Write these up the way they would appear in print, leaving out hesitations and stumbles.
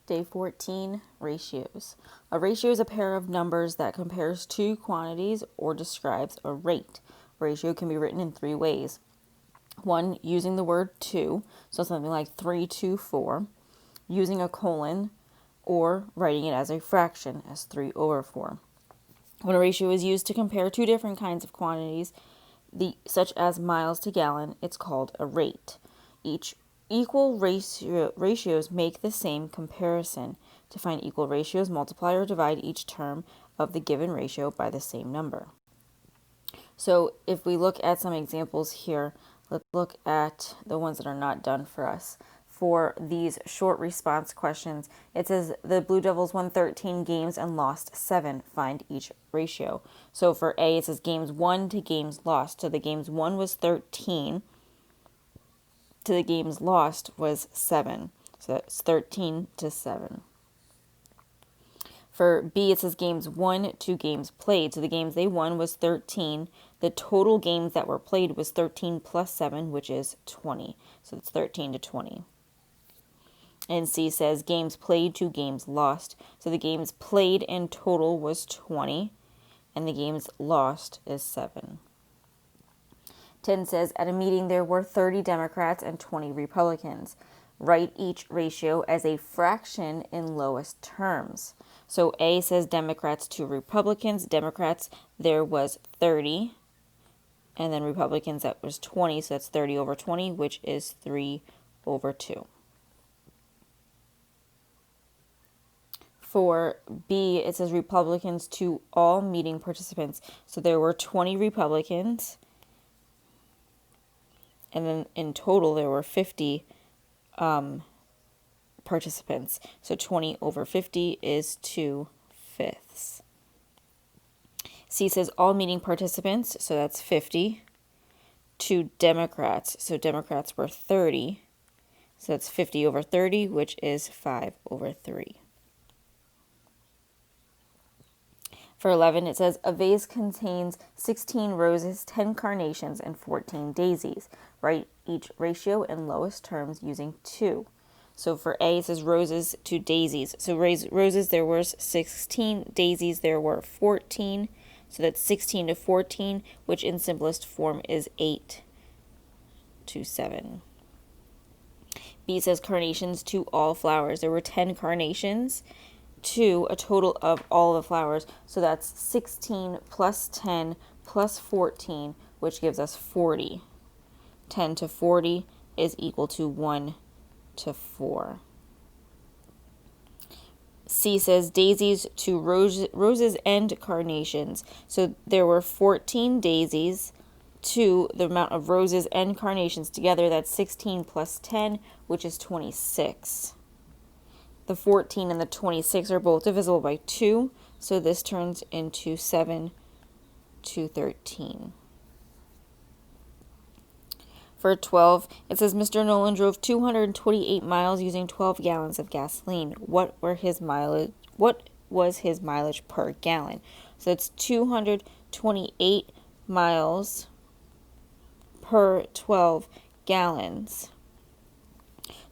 Day 14, ratios. A ratio is a pair of numbers that compares two quantities or describes a rate. A ratio can be written in three ways. One, using the word to, so something like 3 to 4, using a colon, or writing it as a fraction, as 3 over 4. When a ratio is used to compare two different kinds of quantities, such as miles to gallon, it's called a rate. Each equal ratios make the same comparison. To find equal ratios, multiply or divide each term of the given ratio by the same number. So if we look at some examples here, let's look at the ones that are not done for us. For these short response questions, it says the Blue Devils won 13 games and lost 7. Find each ratio. So for A, it says games won to games lost. So the games won was 13 to the games lost was 7. So that's 13 to 7. For B, it says games won to games played. So the games they won was 13. The total games that were played was 13 plus 7, which is 20. So it's 13 to 20. And C says games played to games lost. So the games played in total was 20, and the games lost is 7. 10 says at a meeting there were 30 Democrats and 20 Republicans. Write each ratio as a fraction in lowest terms. So A says Democrats to Republicans. Democrats, there was 30, and then Republicans, that was 20, so that's 30 over 20, which is 3 over 2. For B, it says Republicans to all meeting participants. So there were 20 Republicans, and then in total there were 50 participants. So 20 over 50 is 2/5. C says all meeting participants, so that's 50, to Democrats. So Democrats were 30, so that's 50 over 30, which is 5 over 3. For 11, it says a vase contains 16 roses, 10 carnations, and 14 daisies. Write each ratio in lowest terms using 2. So for A, it says roses to daisies. So roses, there were 16. Daisies, there were 14. So that's 16 to 14, which in simplest form is 8 to 7. B says carnations to all flowers. There were 10 carnations to a total of all the flowers. So that's 16 plus 10 plus 14, which gives us 40. 10 to 40 is equal to 1 to 4. C says daisies to roses and carnations. So there were 14 daisies to the amount of roses and carnations together. That's 16 plus 10, which is 26. The 14 and the 26 are both divisible by 2, so this turns into 7 to 13. For 12, it says Mr. Nolan drove 228 miles using 12 gallons of gasoline. What was his mileage per gallon? So it's 228 miles per 12 gallons.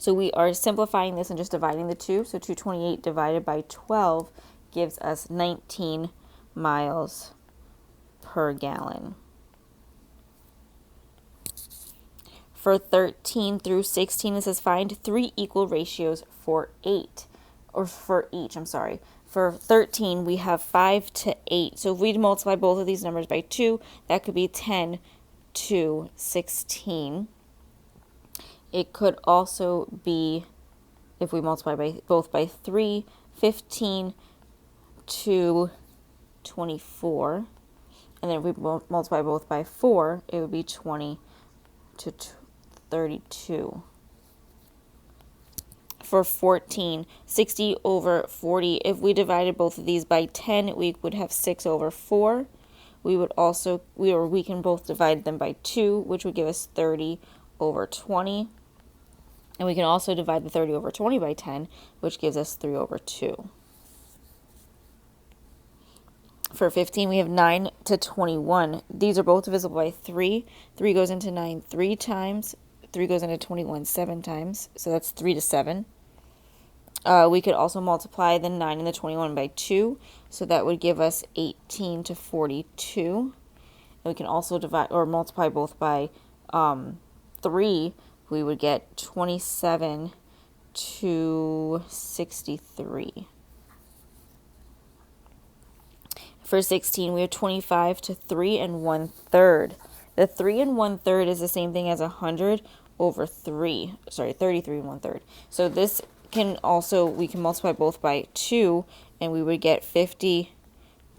So we are simplifying this and just dividing the two. So 228 divided by 12 gives us 19 miles per gallon. For 13 through 16, it says find 3 equal ratios for each. For 13, we have 5 to 8. So if we multiply both of these numbers by 2, that could be 10 to 16. It could also be, if we multiply both by 3, 15 to 24. And then if we multiply both by 4, it would be 20 to 32. For 14, 60 over 40. If we divided both of these by 10, we would have 6 over 4. We can both divide them by 2, which would give us 30 over 20. And we can also divide the 30 over 20 by 10, which gives us 3 over 2. For 15, we have 9 to 21. These are both divisible by 3. 3 goes into 9 3 times. 3 goes into 21 7 times. So that's 3 to 7. We could also multiply the 9 and the 21 by 2, so that would give us 18 to 42. And we can also divide or multiply both by 3. We would get 27 to 63. For 16, we have 25 to 3 1/3. The 3 1/3 is the same thing as 100 over 3. Sorry, 33 1/3. So this can also, we can multiply both by 2, and we would get 50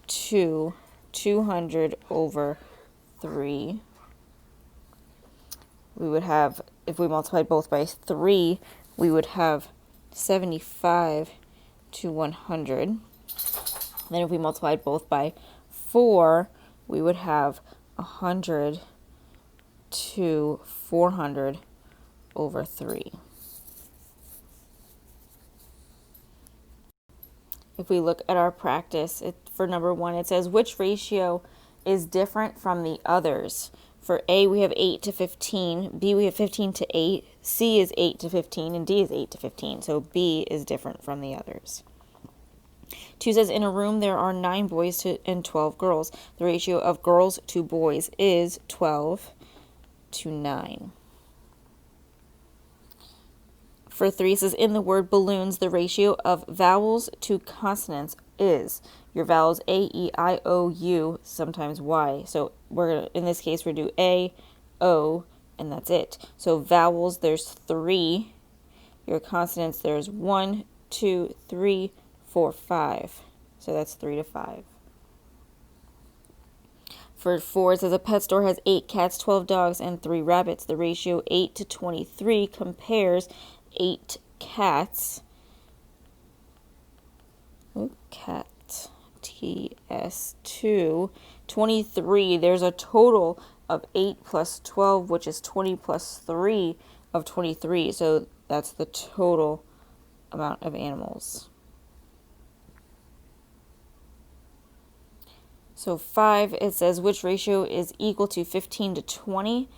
to 200 over 3. We would have, if we multiplied both by 3, we would have 75 to 100. Then if we multiplied both by 4, we would have 100 to 400 over 3. If we look at our practice, for number 1, it says which ratio is different from the others. For A, we have 8 to 15. B, we have 15 to 8. C is 8 to 15. And D is 8 to 15. So B is different from the others. 2 says, in a room there are 9 boys and 12 girls. The ratio of girls to boys is 12 to 9. For 3, it says, in the word balloons, the ratio of vowels to consonants is your vowels A, E, I, O, U, sometimes Y. So in this case, we're going to do A, O, and that's it. So vowels, there's 3. Your consonants, there's 1, 2, 3, 4, 5. So that's 3 to 5. For 4, it says a pet store has 8 cats, 12 dogs, and 3 rabbits. The ratio 8 to 23 compares 8 cats. Cat TS to 23. There's a total of 8 plus 12, which is 20 plus 3 of 23. So that's the total amount of animals. So 5, it says which ratio is equal to 15 to 20.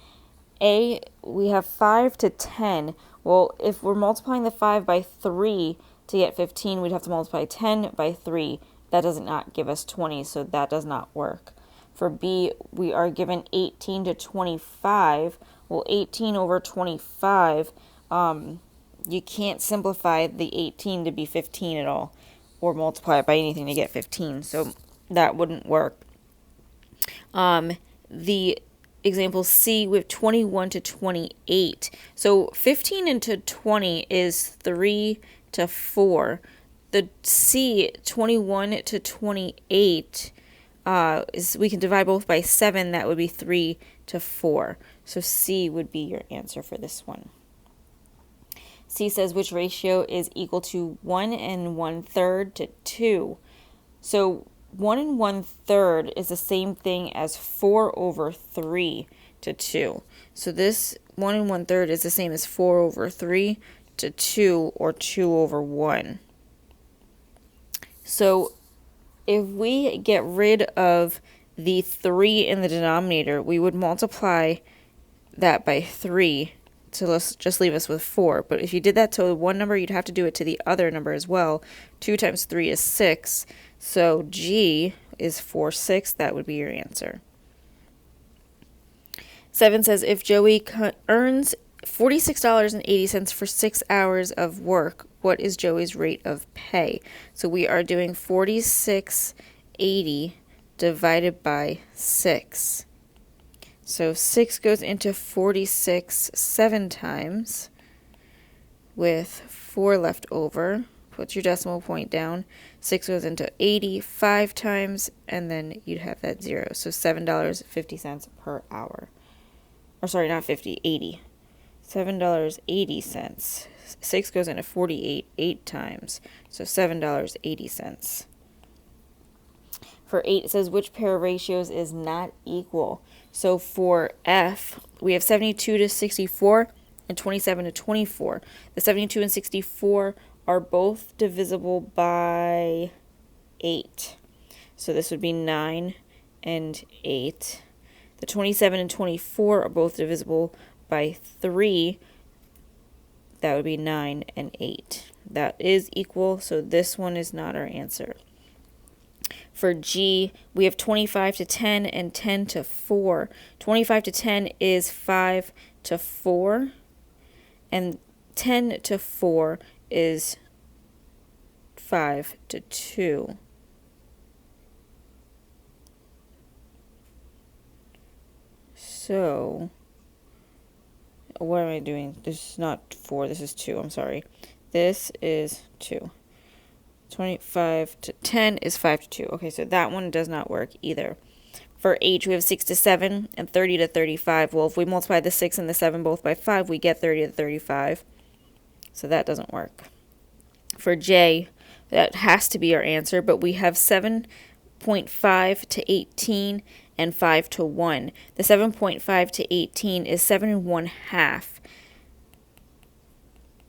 A, we have 5 to 10. Well, if we're multiplying the 5 by 3 to get 15, we'd have to multiply 10 by 3. That does not give us 20, so that does not work. For B, we are given 18 to 25. Well, 18 over 25, you can't simplify the 18 to be 15 at all, or multiply it by anything to get 15, so that wouldn't work. The example C, we have 21 to 28. So 15 into 20 is 3 to 4. The C, 21 to 28, is we can divide both by 7. That would be 3 to 4. So C would be your answer for this one. C says which ratio is equal to 1 1/3 to 2. So 1 1/3 is the same thing as 4 over 3 to 2. So this 1 1/3 is the same as 4 over 3 to 2, or 2 over 1. So if we get rid of the 3 in the denominator, we would multiply that by 3 to just leave us with 4. But if you did that to one number, you'd have to do it to the other number as well. 2 times 3 is 6. So G is 4 6. That would be your answer. 7 says if Joey earns $46.80 for 6 hours of work, what is Joey's rate of pay? So we are doing $46.80 divided by 6. So 6 goes into 46 7 times with 4 left over. Put your decimal point down. 6 goes into 80 5 times, and then you'd have that 0. So $7.50 per hour. Or sorry, not 50, 80. $7.80. 6 goes into 48 8 times. So $7.80. For 8, it says which pair of ratios is not equal. So for F, we have 72 to 64 and 27 to 24. The 72 and 64 are both divisible by 8. So this would be 9 and 8. The 27 and 24 are both divisible by 3. That would be 9 and 8. That is equal, so this one is not our answer. For G, we have 25 to 10 and 10 to 4. 25 to 10 is 5 to 4, and 10 to 4 is 5 to 2. So, what am I doing? This is not 4, this is 2, I'm sorry. This is 2. 25 to 10 is 5 to 2. Okay, so that one does not work either. For H, we have 6 to 7 and 30 to 35. Well, if we multiply the 6 and the 7 both by 5, we get 30 to 35. So that doesn't work. For J, that has to be our answer, but we have 7.5 to 18 and 5 to 1. The 7.5 to 18 is 7 1/2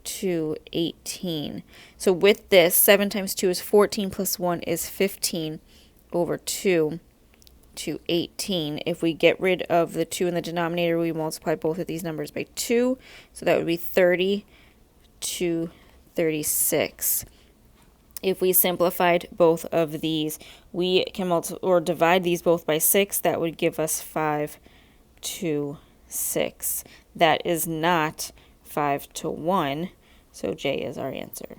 to 18. So with this, 7 times 2 is 14 plus 1 is 15 over 2 to 18. If we get rid of the 2 in the denominator, we multiply both of these numbers by 2. So that would be 30 to 36. If we simplified both of these, we can divide these both by 6. That would give us 5 to 6. That is not 5 to 1, so J is our answer.